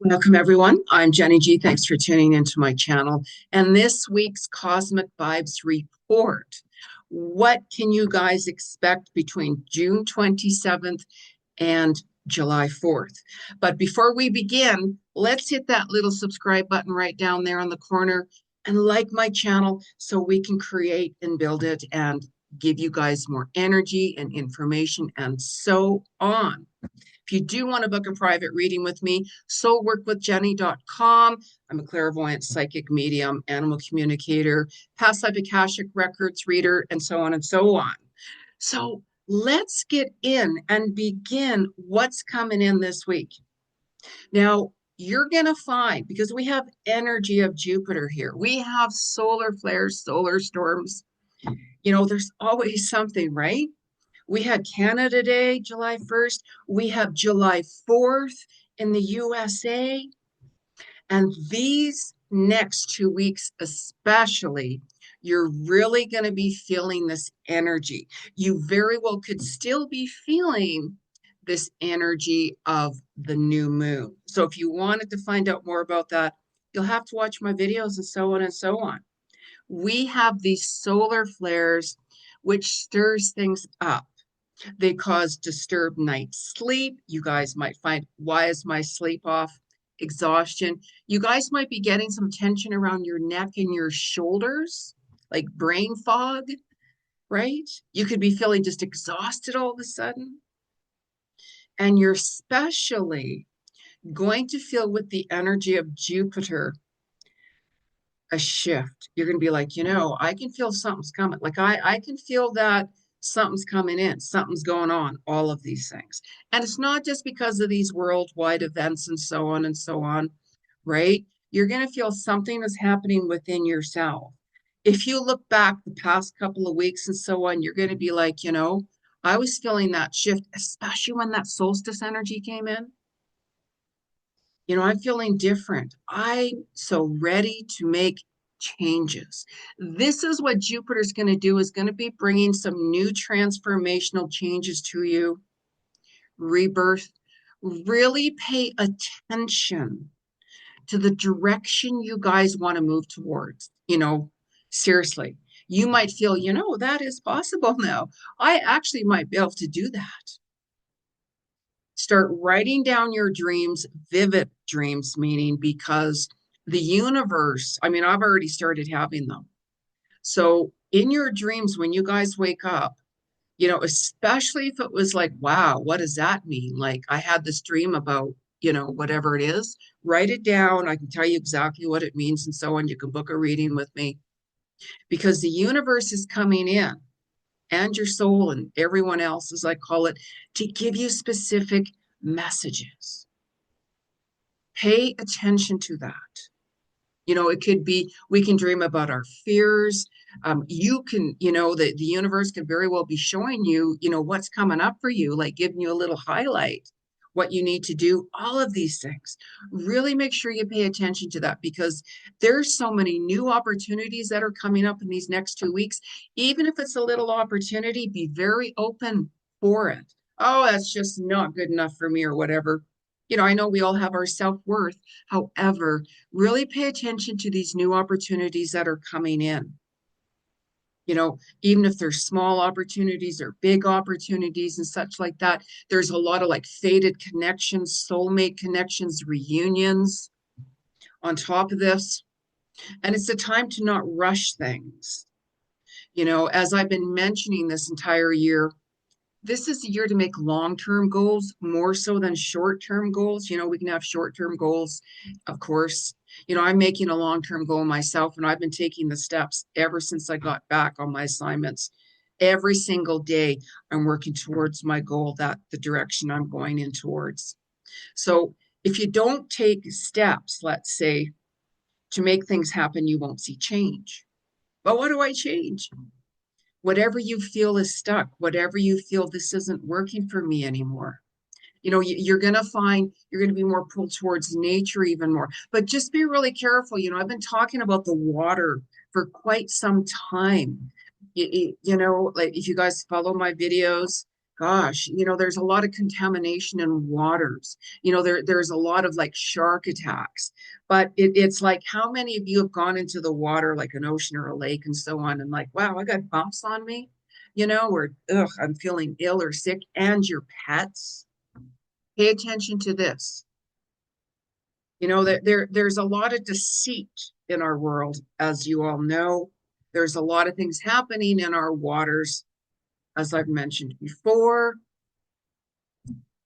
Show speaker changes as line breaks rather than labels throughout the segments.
Welcome, everyone. I'm Jenny G. Thanks for tuning into my channel. And this week's Cosmic Vibes Report. What can you guys expect between June 27th and July 4th? But before we begin, let's hit that little subscribe button right down there in the corner and like my channel so we can create and build it and give you guys more energy and information and so on. If you do want to book a private reading with me, soulworkwithjeni.com. I'm a clairvoyant, psychic medium, animal communicator, past life Akashic records reader, and so on and so on. So let's get in and begin what's coming in this week. Now, you're going to find, because we have energy of Jupiter here, we have solar flares, solar storms. There's always something, right? We had Canada Day, July 1st. We have July 4th in the USA. And these next 2 weeks, especially, you're really going to be feeling this energy. You very well could still be feeling this energy of the new moon. So if you wanted to find out more about that, you'll have to watch my videos and so on and so on. We have these solar flares, which stirs things up. They cause disturbed night sleep. You guys might find, why is my sleep off? Exhaustion. You guys might be getting some tension around your neck and your shoulders, like brain fog, right? You could be feeling just exhausted all of a sudden. And you're especially going to feel with the energy of Jupiter a shift. You're going to be like, I can feel something's coming. Like I can feel that something's coming in, something's going on, all of these things. And it's not just because of these worldwide events and so on, right? You're going to feel something is happening within yourself. If you look back the past couple of weeks and so on, you're going to be like, I was feeling that shift, especially when that solstice energy came in. I'm feeling different. I'm so ready to make changes. This is what Jupiter's going to do, is going to be bringing some new transformational changes to you. Rebirth. Really pay attention to the direction you guys want to move towards. Seriously, you might feel, that is possible now. I actually might be able to do that. Start writing down your dreams, vivid dreams, meaning because the universe, I've already started having them. So in your dreams, when you guys wake up, especially if it was like, wow, what does that mean? Like I had this dream about, whatever it is, write it down. I can tell you exactly what it means and so on. You can book a reading with me because the universe is coming in, and your soul and everyone else, as I call it, to give you specific messages. Pay attention to that. It could be, we can dream about our fears. You can, the universe could very well be showing you, what's coming up for you, like giving you a little highlight, what you need to do, all of these things. Really make sure you pay attention to that because there's so many new opportunities that are coming up in these next 2 weeks. Even if it's a little opportunity, be very open for it. Oh, that's just not good enough for me or whatever. I know we all have our self-worth. However, really pay attention to these new opportunities that are coming in. Even if they're small opportunities or big opportunities and such like that, there's a lot of like fated connections, soulmate connections, reunions on top of this. And it's a time to not rush things. As I've been mentioning this entire year, this is the year to make long-term goals more so than short-term goals. We can have short-term goals, of course. I'm making a long-term goal myself, and I've been taking the steps ever since I got back on my assignments. Every single day, I'm working towards my goal, that the direction I'm going in towards. So if you don't take steps, let's say, to make things happen, you won't see change. But what do I change? Whatever you feel is stuck, whatever you feel, this isn't working for me anymore. You're going to find you're going to be more pulled towards nature even more. But just be really careful. I've been talking about the water for quite some time. Like if you guys follow my videos, gosh, there's a lot of contamination in waters. There's a lot of like shark attacks. But it's like, how many of you have gone into the water, like an ocean or a lake and so on, and like, wow, I got bumps on me, or ugh, I'm feeling ill or sick, and your pets. Pay attention to this. There's a lot of deceit in our world, as you all know. There's a lot of things happening in our waters, as I've mentioned before.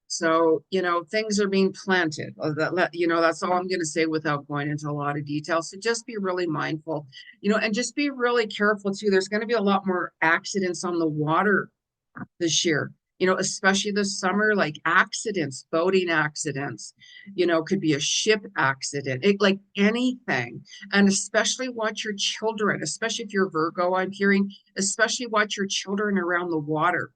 So, things are being planted. That's all I'm going to say without going into a lot of detail. So just be really mindful, and just be really careful too. There's going to be a lot more accidents on the water this year, especially this summer, like accidents, boating accidents, could be a ship accident, like anything. And especially watch your children, especially if you're Virgo, I'm hearing, especially watch your children around the water.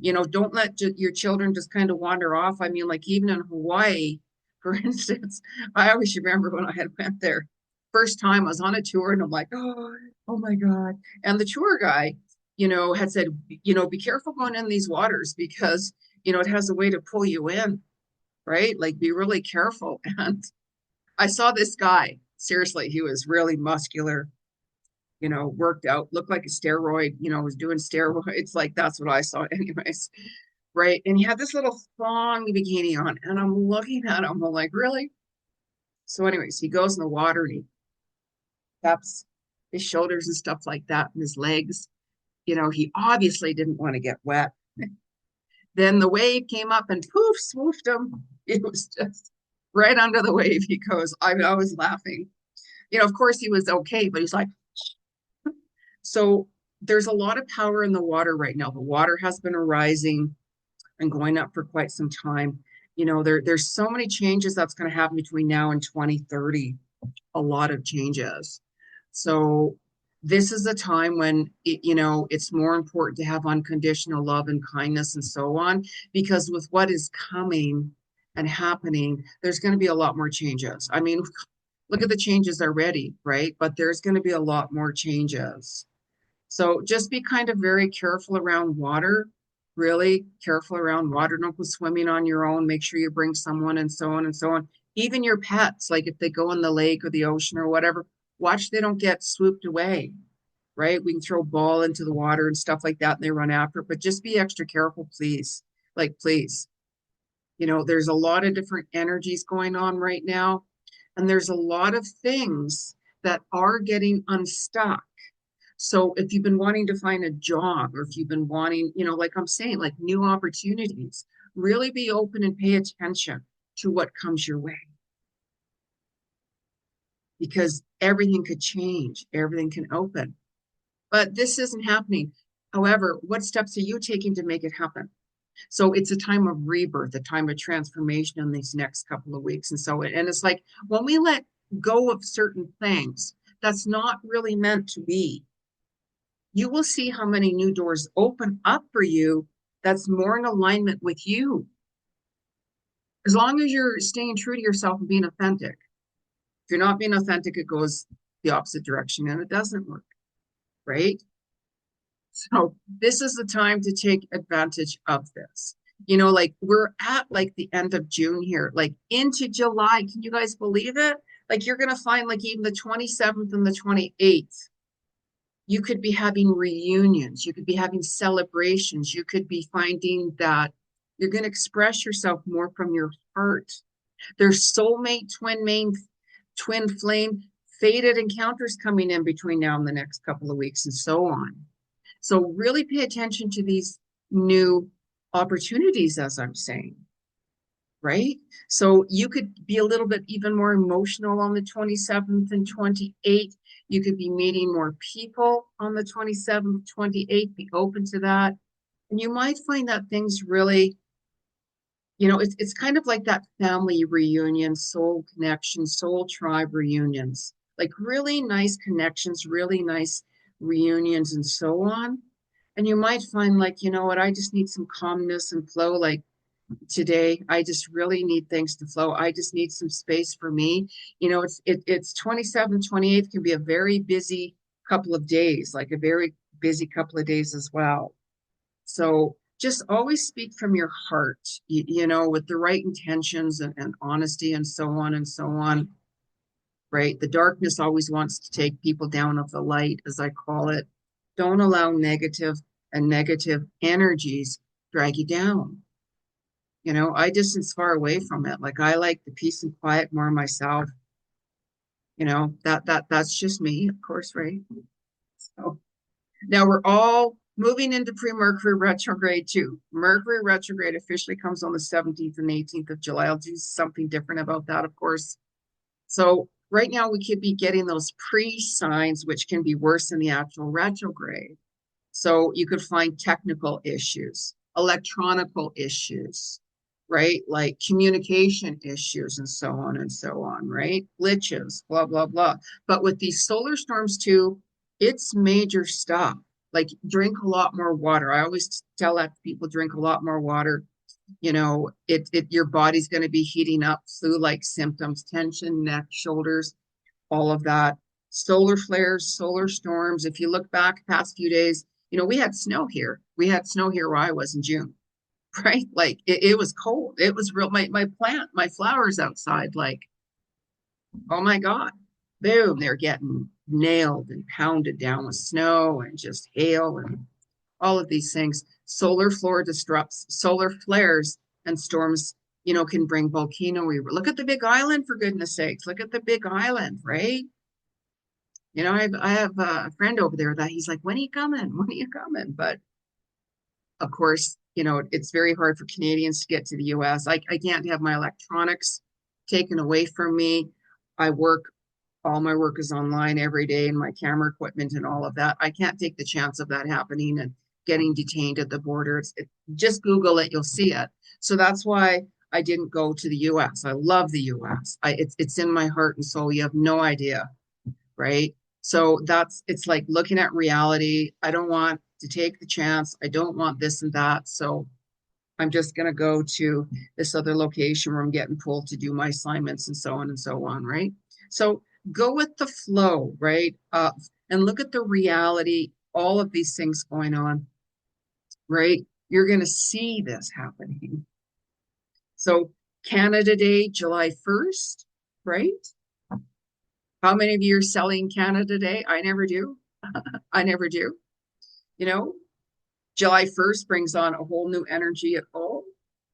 Don't let your children just kind of wander off. I mean, like even in Hawaii, for instance, I always remember when I had went there, first time I was on a tour and I'm like, oh my God. And the tour guy, had said, be careful going in these waters because, it has a way to pull you in, right? Like be really careful. And I saw this guy, seriously, he was really muscular, worked out, looked like a steroid, was doing steroids. Like that's what I saw, anyways. Right. And he had this little thong bikini on, and I'm looking at him, I'm like, really? So, anyways, he goes in the water and he taps his shoulders and stuff like that, and his legs. He obviously didn't want to get wet. Then the wave came up and poof, swooped him. It was just right under the wave. He goes, I was laughing. Of course he was okay, but he's like, so there's a lot of power in the water right now. The water has been rising and going up for quite some time. There's so many changes that's going to happen between now and 2030. A lot of changes. So this is a time when it's more important to have unconditional love and kindness and so on, because with what is coming and happening, there's going to be a lot more changes. I mean, look at the changes already, right? But there's going to be a lot more changes. So just be kind of very careful around water, really careful around water. Don't go swimming on your own. Make sure you bring someone and so on and so on. Even your pets, like if they go in the lake or the ocean or whatever, watch they don't get swooped away, right? We can throw a ball into the water and stuff like that and they run after it, but just be extra careful, please. Like, please. There's a lot of different energies going on right now, and there's a lot of things that are getting unstuck. So if you've been wanting to find a job, or if you've been wanting, like I'm saying, like new opportunities, really be open and pay attention to what comes your way. Because everything could change, everything can open. But this isn't happening. However, what steps are you taking to make it happen? So it's a time of rebirth, a time of transformation in these next couple of weeks. And it's like when we let go of certain things, that's not really meant to be, you will see how many new doors open up for you that's more in alignment with you. As long as you're staying true to yourself and being authentic. If you're not being authentic, it goes the opposite direction and it doesn't work, right? So this is the time to take advantage of this. Like we're at like the end of June here, like into July. Can you guys believe it? Like you're going to find like even the 27th and the 28th, you could be having reunions, you could be having celebrations, you could be finding that you're going to express yourself more from your heart. There's soulmate, twin flame, fated encounters coming in between now and the next couple of weeks and so on. So really pay attention to these new opportunities, as I'm saying, right? So you could be a little bit even more emotional on the 27th and 28th. You could be meeting more people on the 27th, 28th, be open to that. And you might find that things really, it's kind of like that family reunion, soul connection, soul tribe reunions, like really nice connections, really nice reunions and so on. And you might find like, you know what, I just need some calmness and flow. Like today, I just really need things to flow. I just need some space for me. It's 27, 28th can be a very busy couple of days, like a very busy couple of days as well. So just always speak from your heart, with the right intentions and honesty and so on and so on, right? The darkness always wants to take people down of the light, as I call it. Don't allow negative energies drag you down. I distance far away from it. Like I like the peace and quiet more myself. That's just me, of course, right? So now we're all moving into pre-Mercury retrograde too. Mercury retrograde officially comes on the 17th and 18th of July. I'll do something different about that, of course. So right now we could be getting those pre-signs, which can be worse than the actual retrograde. So you could find technical issues, electronical issues, right? Like communication issues and so on, right? Glitches, blah, blah, blah. But with these solar storms too, it's major stuff. Like drink a lot more water. I always tell that people drink a lot more water. Your body's going to be heating up, flu-like symptoms, tension, neck, shoulders, all of that. Solar flares, solar storms. If you look back past few days, we had snow here. We had snow here where I was in June, right? Like it was cold. It was real. My flowers outside, like, oh my God, boom, they're getting nailed and pounded down with snow and just hail and all of these things. Solar flares and storms, can bring volcano. Look at the Big Island, for goodness sakes. Look at the Big Island, right? I have a friend over there that he's like, when are you coming? When are you coming? But of course, it's very hard for Canadians to get to the US. I can't have my electronics taken away from me. All my work is online every day, and my camera equipment and all of that. I can't take the chance of that happening and getting detained at the border. Just Google it, you'll see it. So that's why I didn't go to the US. I love the US. It's in my heart and soul. You have no idea, right? So it's like looking at reality. I don't want to take the chance. I don't want this and that. So I'm just going to go to this other location where I'm getting pulled to do my assignments and so on, right? So go with the flow, right? And look at the reality, all of these things going on, right? You're going to see this happening. So Canada Day, July 1st, right? How many of you are selling Canada Day? I never do. I never do. July 1st brings on a whole new energy at home.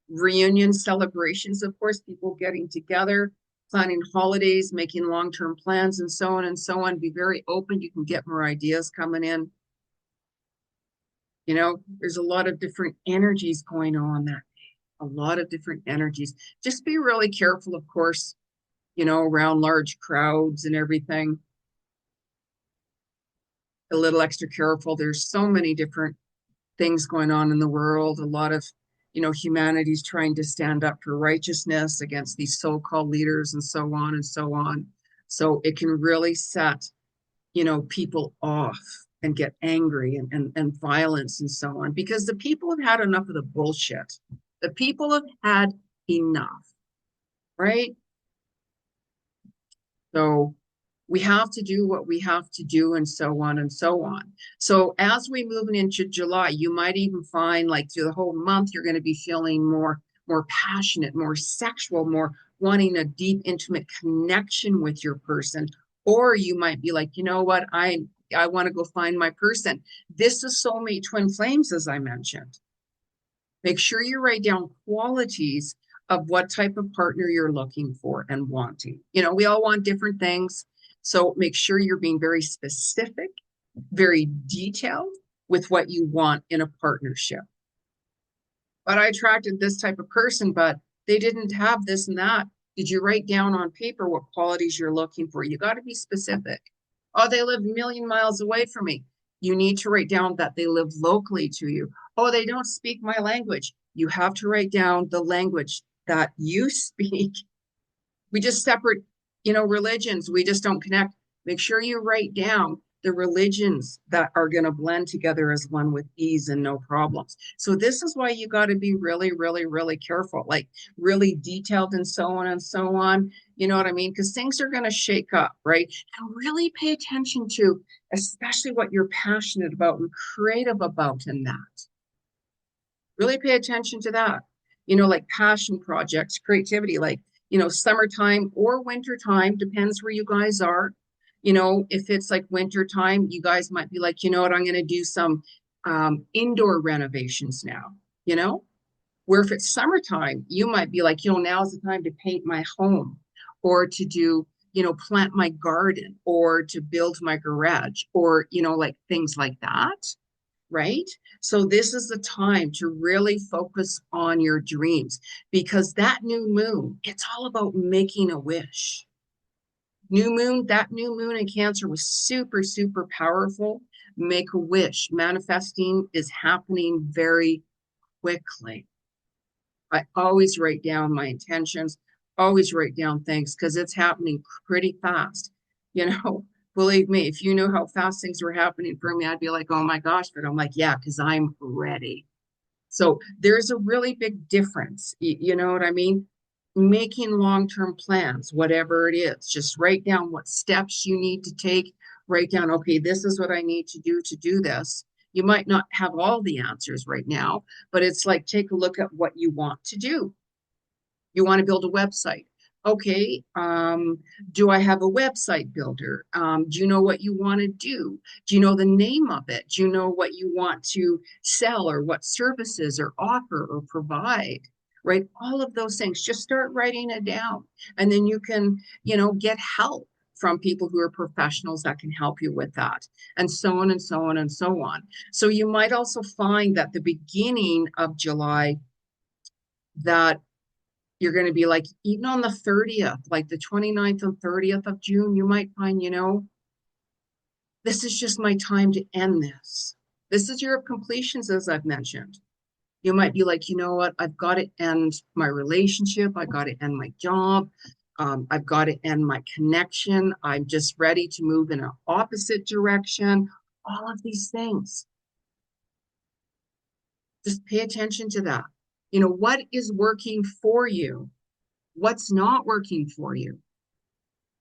Reunion celebrations, of course, people getting together, planning holidays, making long-term plans, and so on and so on. Be very open. You can get more ideas coming in. There's a lot of different energies going on that day. A lot of different energies. Just be really careful, of course, around large crowds and everything. A little extra careful. There's so many different things going on in the world. A lot of, humanity's trying to stand up for righteousness against these so-called leaders and so on and so on. So it can really set, people off and get angry and violence and so on, because the people have had enough of the bullshit. The people have had enough, right? So we have to do what we have to do and so on and so on. So as we move into July, you might even find like through the whole month, you're going to be feeling more passionate, more sexual, more wanting a deep, intimate connection with your person. Or you might be like, you know what, I want to go find my person. This is soulmate twin flames, as I mentioned. Make sure you write down qualities of what type of partner you're looking for and wanting. We all want different things. So make sure you're being very specific, very detailed with what you want in a partnership. But I attracted this type of person, but they didn't have this and that. Did you write down on paper what qualities you're looking for? You got to be specific. Oh, they live a million miles away from me. You need to write down that they live locally to you. Oh, they don't speak my language. You have to write down the language that you speak. We just separate, religions. We just don't connect. Make sure you write down the religions that are going to blend together as one with ease and no problems. So this is why you got to be really, really, really careful, like really detailed and so on and so on. You know what I mean? Because things are going to shake up, right? And really pay attention to, especially what you're passionate about and creative about in that. Really pay attention to that. Like passion projects, creativity, like, summertime or winter time, depends where you guys are. If it's like winter time, you guys might be like, you know what, I'm going to do some indoor renovations now, you know? Where if it's summertime, you might be like, now's the time to paint my home or to do, plant my garden or to build my garage or, like things like that, right? So this is the time to really focus on your dreams because that new moon, it's all about making a wish. That new moon in Cancer was super, super powerful. Make a wish. Manifesting is happening very quickly. I always write down my intentions, always write down things because it's happening pretty fast. You know, believe me, if you knew how fast things were happening for me, I'd be like, oh my gosh, but I'm like, yeah, because I'm ready. So there's a really big difference. You know what I mean? Making long-term plans, whatever it is, just write down what steps you need to take. Write down, okay, this is what I need to do this. You might not have all the answers right now, but it's like take a look at what you want to do. You want to build a website. Okay, do I have a website builder? Do you know what you want to do? Do you know the name of it? Do you know what you want to sell or what services or offer or provide? Right? All of those things. Just start writing it down. And then you can, get help from people who are professionals that can help you with that, and so on and so on and so on. So you might also find that the beginning of July, that you're going to be like, even on the 30th, like the 29th and 30th of June, you might find, this is just my time to end this. This is year of completions, as I've mentioned. You might be like, you know what? I've got to end my relationship. I got to end my job. I've got to end my connection. I'm just ready to move in an opposite direction. All of these things. Just pay attention to that. What is working for you? What's not working for you?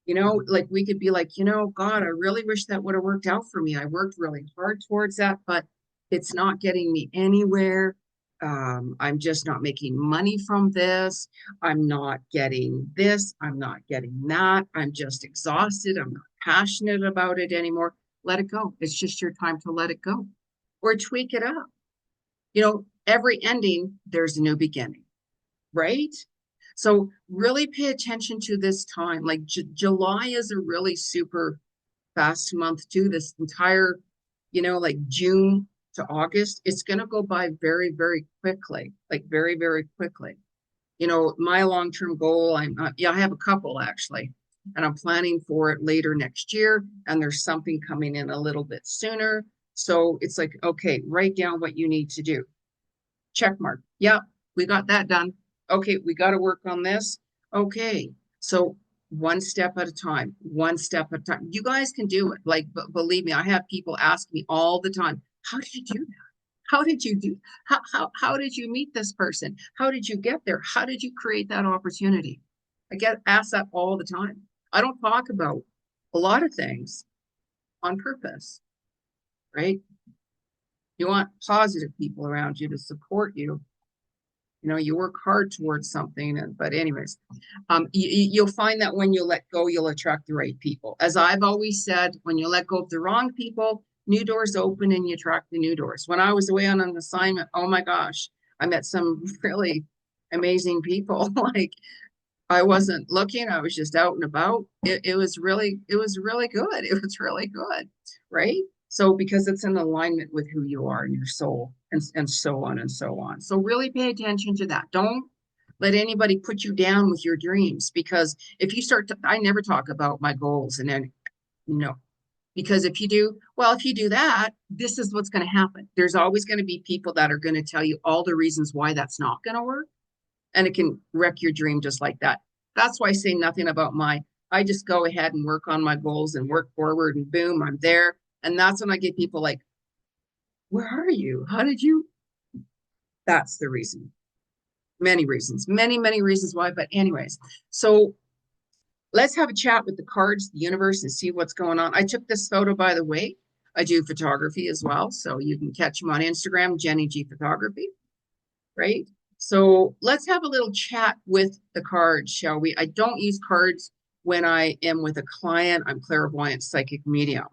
Like we could be like, God, I really wish that would have worked out for me. I worked really hard towards that, but it's not getting me anywhere. I'm just not making money from this. I'm not getting this. I'm not getting that. I'm just exhausted. I'm not passionate about it anymore. Let it go. It's just your time to let it go or tweak it up. Every ending, there's a new beginning, right? So really pay attention to this time. Like July is a really super fast month too. This entire, like June to August, it's going to go by very, very quickly, like very, very quickly. My long-term goal, I have a couple actually, and I'm planning for it later next year. And there's something coming in a little bit sooner. So it's like, okay, write down what you need to do. Check mark. Yep, we got that done. Okay, we got to work on this. Okay, so one step at a time, one step at a time. You guys can do it. Like, believe me, I have people ask me all the time, how did you do that? How did you do? How did you meet this person? How did you get there? How did you create that opportunity? I get asked that all the time. I don't talk about a lot of things on purpose, right? You want positive people around you to support you. You work hard towards something, but anyways, you'll find that when you let go, you'll attract the right people. As I've always said, when you let go of the wrong people, new doors open and you attract the new doors. When I was away on an assignment, oh my gosh, I met some really amazing people. Like I wasn't looking, I was just out and about. It was really good. It was really good, right? So because it's in alignment with who you are and your soul and so on and so on. So really pay attention to that. Don't let anybody put you down with your dreams because if you start to, I never talk about my goals and then no, because if you do that, this is what's going to happen. There's always going to be people that are going to tell you all the reasons why that's not going to work, and it can wreck your dream just like that. That's why I say nothing about I just go ahead and work on my goals and work forward and boom, I'm there. And that's when I get people like, where are you? How did you? That's the reason. Many reasons, many, many reasons why. But, anyways, so let's have a chat with the cards, the universe, and see what's going on. I took this photo, by the way. I do photography as well. So you can catch them on Instagram, Jeni G Photography. right? So let's have a little chat with the cards, shall we? I don't use cards when I am with a client. I'm clairvoyant psychic medium.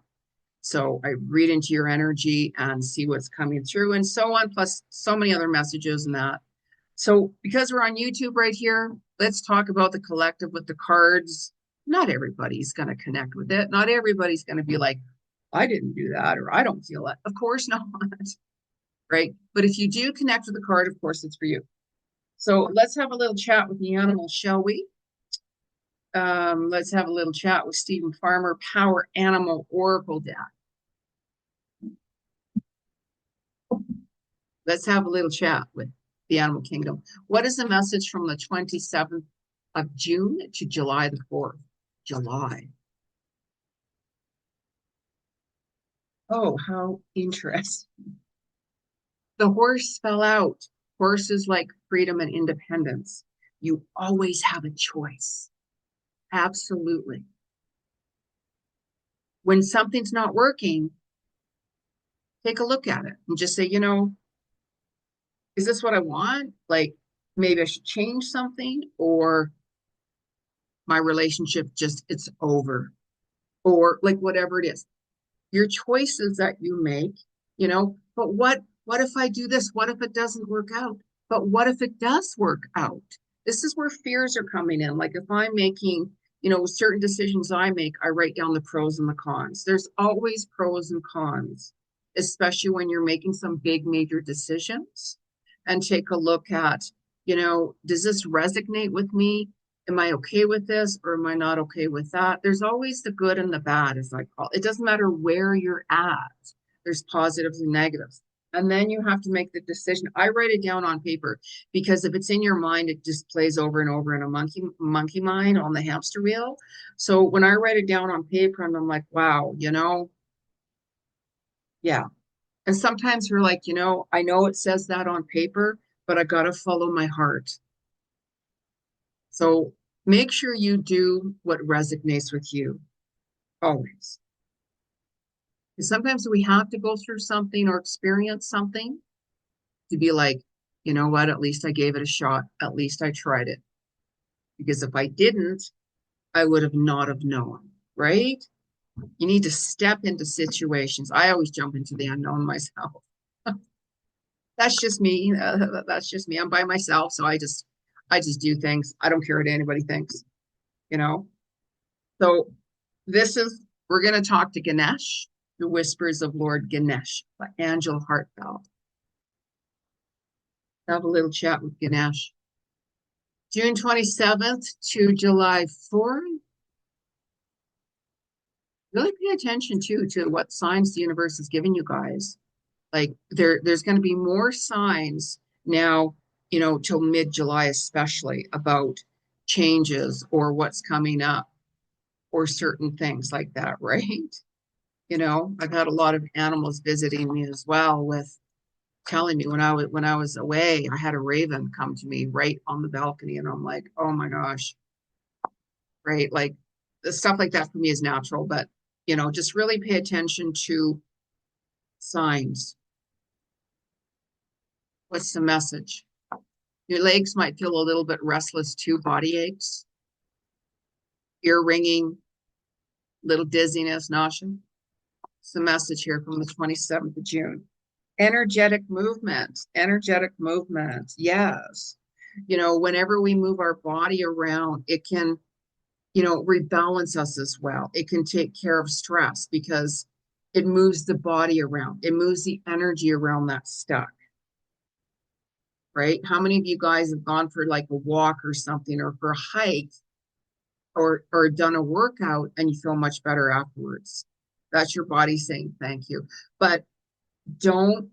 So I read into your energy and see what's coming through and so on, plus so many other messages and that. So because we're on YouTube right here, let's talk about the collective with the cards. Not everybody's going to connect with it. Not everybody's going to be like, I didn't do that or I don't feel it. Of course not, right? But if you do connect with the card, of course it's for you. So let's have a little chat with the animals, shall we? Let's have a little chat with Stephen Farmer, Power Animal Oracle deck. Let's have a little chat with the animal kingdom. What is the message from the 27th of June to July the 4th? July. Oh, how interesting. The horse fell out. Horses like freedom and independence. You always have a choice. Absolutely. When something's not working, take a look at it and just say, is this what I want? Like maybe I should change something, or my relationship just it's over, or like whatever it is. Your choices that you make, but what if I do this? What if it doesn't work out? But what if it does work out? This is where fears are coming in. Like if I'm making, certain decisions I make, I write down the pros and the cons. There's always pros and cons, especially when you're making some big major decisions. And take a look at, does this resonate with me? Am I okay with this or am I not okay with that? There's always the good and the bad, as I call it. It doesn't matter where you're at. There's positives and negatives. And then you have to make the decision. I write it down on paper because if it's in your mind, it just plays over and over in a monkey mind on the hamster wheel. So when I write it down on paper, and I'm like, wow, yeah. And sometimes you're like, I know it says that on paper, but I got to follow my heart. So make sure you do what resonates with you always. Because sometimes we have to go through something or experience something to be like, you know what, at least I gave it a shot. At least I tried it. Because if I didn't, I would have not have known, right? You need to step into situations. I always jump into the unknown myself. That's just me. That's just me. I'm by myself, so I just do things. I don't care what anybody thinks, you know. So we're going to talk to Ganesh, the Whispers of Lord Ganesh by Angel Heartfelt. Have a little chat with Ganesh. June 27th to July 4th. Really pay attention to what signs the universe is giving you guys. Like there's going to be more signs now, till mid-July, especially about changes or what's coming up or certain things like that, right? I've had a lot of animals visiting me as well with telling me when I was away, I had a raven come to me right on the balcony, and I'm like, oh my gosh, right? Like the stuff like that for me is natural, but just really pay attention to signs. What's the message? Your legs might feel a little bit restless too, body aches, ear ringing, little dizziness, nausea. It's the message here from the 27th of June. Energetic movement, energetic movement. Yes. Whenever we move our body around, it can, rebalance us as well. It can take care of stress because it moves the body around. It moves the energy around that's stuck. Right? How many of you guys have gone for like a walk or something or for a hike or done a workout and you feel much better afterwards? That's your body saying thank you. But don't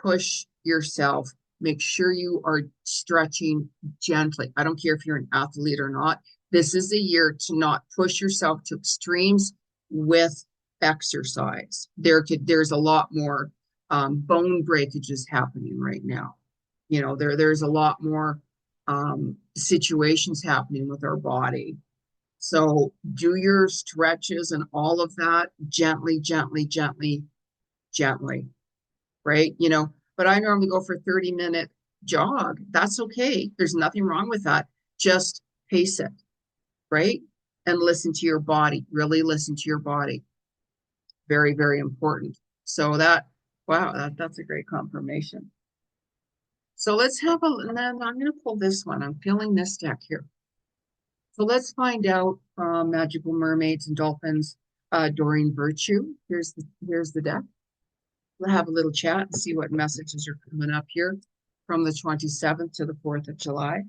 push yourself. Make sure you are stretching gently. I don't care if you're an athlete or not. This is a year to not push yourself to extremes with exercise. There's a lot more bone breakages happening right now. There's a lot more situations happening with our body. So do your stretches and all of that gently, gently, gently, gently, right? But I normally go for 30-minute jog. That's okay. There's nothing wrong with that. Just pace it, right? And listen to your body. Really listen to your body. Very, very important. So that, wow, that's a great confirmation. So let's have a, and then I'm going to pull this one. I'm feeling this deck here. So let's find out magical mermaids and dolphins during virtue. Here's the deck. We'll have a little chat and see what messages are coming up here from the 27th to the 4th of July.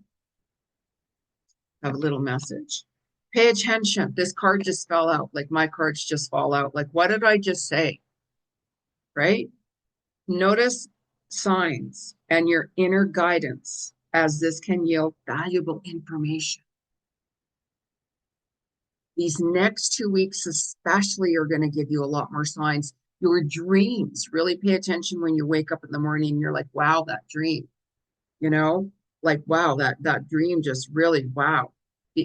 Have a little message. Pay attention. This card just fell out. Like my cards just fall out. Like, what did I just say? Right? Notice signs and your inner guidance, as this can yield valuable information. These next 2 weeks, especially, are going to give you a lot more signs. Your dreams, really pay attention when you wake up in the morning and you're like, wow, that dream, you know, like, wow, that dream just really, wow.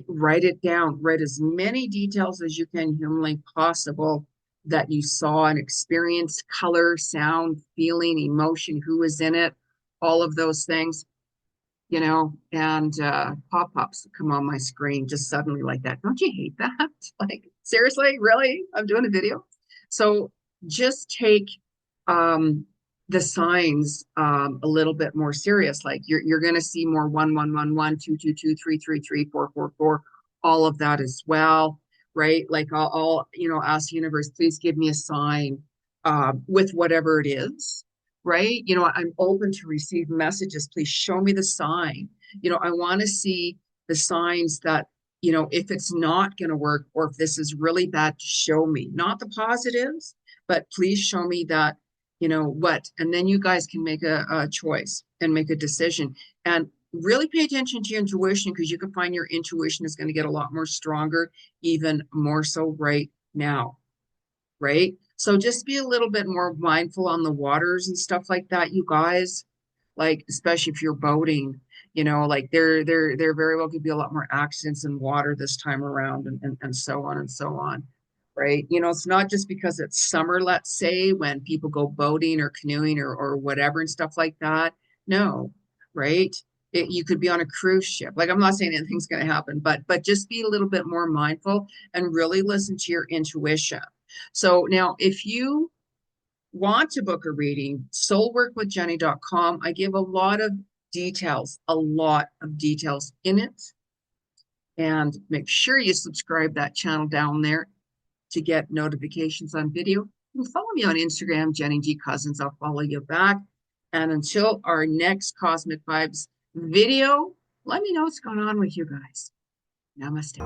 Write it down, write as many details as you can humanly possible that you saw and experienced, color, sound, feeling, emotion, who was in it, all of those things, you know, and pop-ups come on my screen just suddenly like that. Don't you hate that? Like, seriously, really? I'm doing a video. So just take the signs a little bit more serious. Like you're going to see more 1 1 1 1 2 2 2 3 3 3 4 4 4, all of that as well, right? Like I'll you know, ask the universe, please give me a sign with whatever it is, right? You know, I'm open to receive messages. Please show me the sign. You know, I want to see the signs that, you know, if it's not going to work or if this is really bad, to show me, not the positives, but please show me that, you know, what, and then you guys can make a choice and make a decision and really pay attention to your intuition, because you can find your intuition is going to get a lot more stronger, even more so right now, right? So just be a little bit more mindful on the waters and stuff like that, you guys. Like, especially if you're boating, you know, like there very well could be a lot more accidents in water this time around, and so on and so on. Right. You know, it's not just because it's summer, let's say, when people go boating or canoeing or whatever and stuff like that. No, right. You could be on a cruise ship. Like, I'm not saying anything's going to happen, but just be a little bit more mindful and really listen to your intuition. So now, if you want to book a reading, soulworkwithjeni.com. I give a lot of details in it. And make sure you subscribe that channel down there to get notifications on video. And follow me on Instagram, Jeni G Cousins. I'll follow you back. And until our next Cosmic Vibes video, let me know what's going on with you guys. Namaste.